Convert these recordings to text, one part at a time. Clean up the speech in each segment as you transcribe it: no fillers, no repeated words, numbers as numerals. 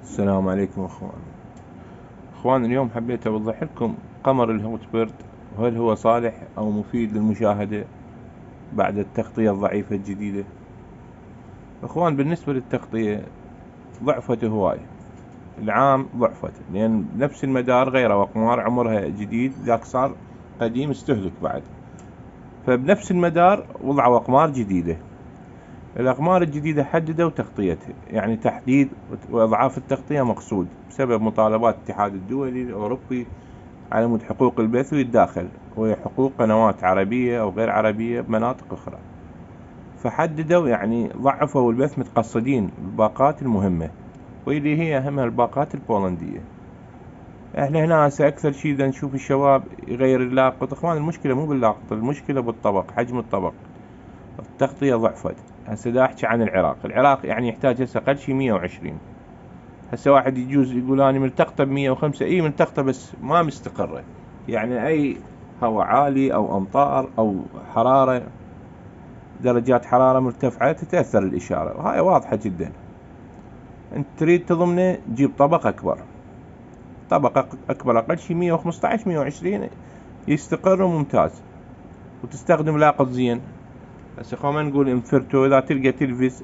السلام عليكم اخوان اليوم حبيت اوضح لكم قمر الهوت بيرد، وهل هو صالح او مفيد للمشاهدة بعد التغطية الضعيفة الجديدة. اخوان بالنسبة للتغطية ضعفت هواي، العام ضعفت لان نفس المدار غيره اقمار عمرها جديد، ذاك صار قديم استهلك بعد، فبنفس المدار وضعوا اقمار جديدة. الأقمار الجديدة حددوا تغطيتها، يعني تحديد وإضعاف التغطية مقصود بسبب مطالبات الاتحاد الدولي الأوروبي على مود حقوق البث الداخل وهي حقوق قنوات عربية أو غير عربية بمناطق أخرى. فحددوا يعني ضعفوا البث متقصدين الباقات المهمة، واللي هي أهمها الباقات البولندية. احنا هنا هسه أكثر شي إذا نشوف الشباب يغير اللاقط. إخوان المشكلة مو باللاقط، المشكلة بالطبق، حجم الطبق. التغطية ضعفت. هسه دا احكي عن العراق يعني يحتاج هسه اقل شي 120. هسه واحد يجوز يقول اني ملتقطه ب105، اي ملتقطه بس ما مستقرة، يعني اي هواء عالي او امطار او حرارة، درجات حرارة مرتفعة تتأثر الاشارة، وهاي واضحة جدا. انت تريد تضمنه جيب طبق اكبر، طبق اكبر اقل شي 115 120 يستقر وممتاز، وتستخدم لاقط زين. هسه خلينا نقول انفرتو، اذا تلقى تلفز،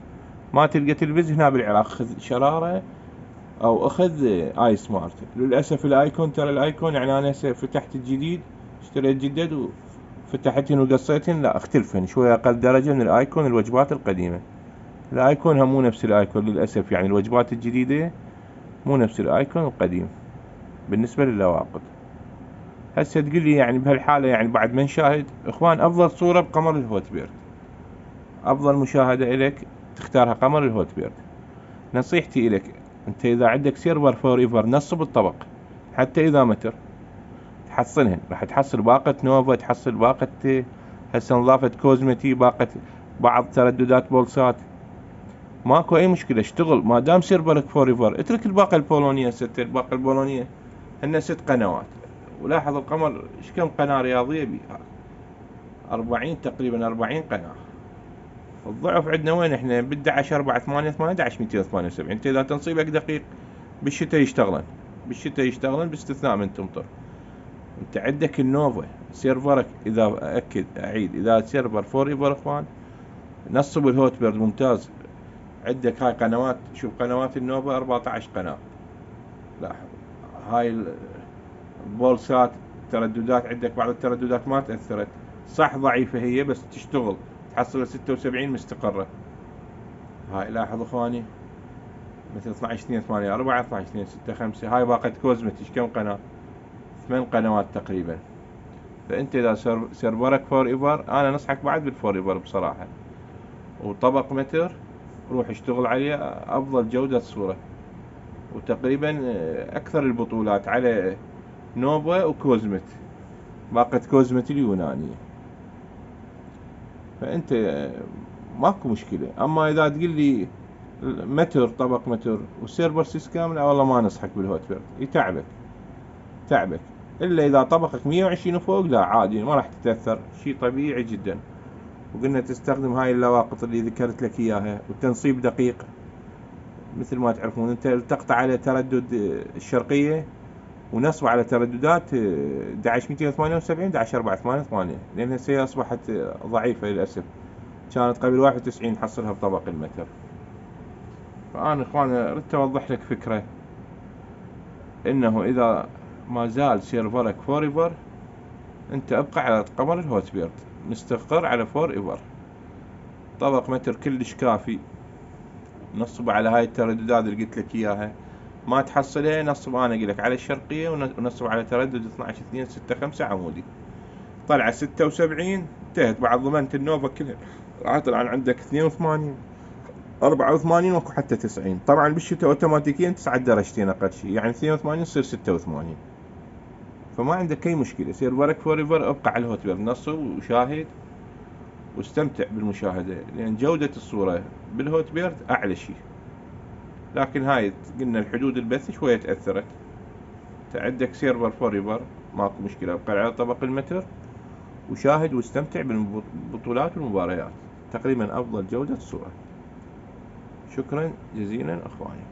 ما تلقى تلفز هنا بالعراق خذ شرارة او اخذ اي سمارت. للاسف الايكون، ترى الايكون يعني انا هسه فتحت الجديد، اشتريت جدد وفتحتهن وقصيتهن، لا اختلفن شوية اقل درجة من الايكون الوجبات القديمة. الايكون هم مو نفس الايكون للاسف، يعني الوجبات الجديدة مو نفس الايكون القديم بالنسبة للواقط. هسه تقول لي يعني بهالحالة يعني بعد ما نشاهد، اخوان افضل صورة بقمر الهوت بيرد، افضل مشاهدة الك تختارها قمر الهوت بيرد. نصيحتي الك، انت اذا عندك سيرفر فور ايفر نصب الطبق، حتى اذا متر تحصلهن، راح تحصل باقة نوفا، تحصل باقة هسه انضافت كوزمتي، باقة بعض ترددات بولسات، ماكو اي مشكلة، اشتغل ما دام سيرفرك فور ايفر. اترك الباقة البولونية، الباقة البولونية هن 6 قنوات. ولاحظ القمر ايش كم قناة رياضية بيها، 40 تقريبا 40 قناة. الضعف عندنا وين؟ احنا بال11 4 8 8 11 278. انت اذا تنصيبك دقيق بالشتاء يشتغلن باستثناء من تمطر. انت عندك النوفا سيرفرك، اذا اكد اعيد، اذا سيرفر فور ايفر اخوان نصب الهوت بيرد ممتاز. عندك هاي قنوات، شوف قنوات النوفا 14 قناة، لاحظ هاي البولسات ترددات، عندك بعض الترددات ما تأثرت، صح ضعيفة هي بس تشتغل، تحصل 76 مستقرة. هاي لاحظ اخواني، مثل 12 2 8 4 12 2 6 5. هاي باقة كوزمتش كم قناة؟ 8 قنوات تقريبا. فانت اذا سيرفرك فور ايفر، انا نصحك بعد بالفور ايفر بصراحة، وطبق متر روح اشتغل عليه، افضل جودة صورة، وتقريبا اكثر البطولات على نوفا وكوزمت، باقة كوزمت اليونانية. فانت ماكو مشكلة. اما اذا تقول لي متر، طبق متر والسيرفر سيس كامل، والله ما نصحك بالهوت بيرد، تعبك. الا اذا طبقك 120 وفوق لا عادي، ما راح تتأثر، شي طبيعي جدا. وقلنا تستخدم هاي اللواقط اللي ذكرت لك اياها، والتنصيب دقيق. مثل ما تعرفون انت تقطع على تردد الشرقية، ونصب على ترددات 11 278 11 488، لان هسه اصبحت ضعيفة للاسف، كانت قبل 91 حصلها بطبق المتر. فانا اخوان اردت اوضح لك فكرة، انه اذا ما زال سيرفرك فور ايفر، انت ابقى على قمر الهوت بيرد، مستقر على فور ايفر، طبق متر كلش كافي. نصب على هاي الترددات اللي قلت لك اياها، ما تحصلها نصب انا اقول لك على الشرقية، ونصب على تردد 12 2 6 5 عمودي، طلع 76 انتهت. بعد ضمنت النوفا كلها راح طلع عندك 82 84 واكو حتى 90. طبعا بالشتاء اوتوماتيكيا تصعد درجتين اقل شيء، يعني 82 تصير 86. فما عندك اي مشكلة، سيرفرك فور ايفر، ابقى على الهوت بيرد، نصب وشاهد واستمتع بالمشاهدة، لان جودة الصورة بالهوت بيرد اعلى شيء. لكن هاي قلنا الحدود البث شوية تأثرت. عندك سيرفر فور ايفر ماكو مشكلة، ابقى على طبق المتر وشاهد واستمتع بالبطولات والمباريات، تقريبا افضل جودة صورة. شكرا جزيلا اخواني.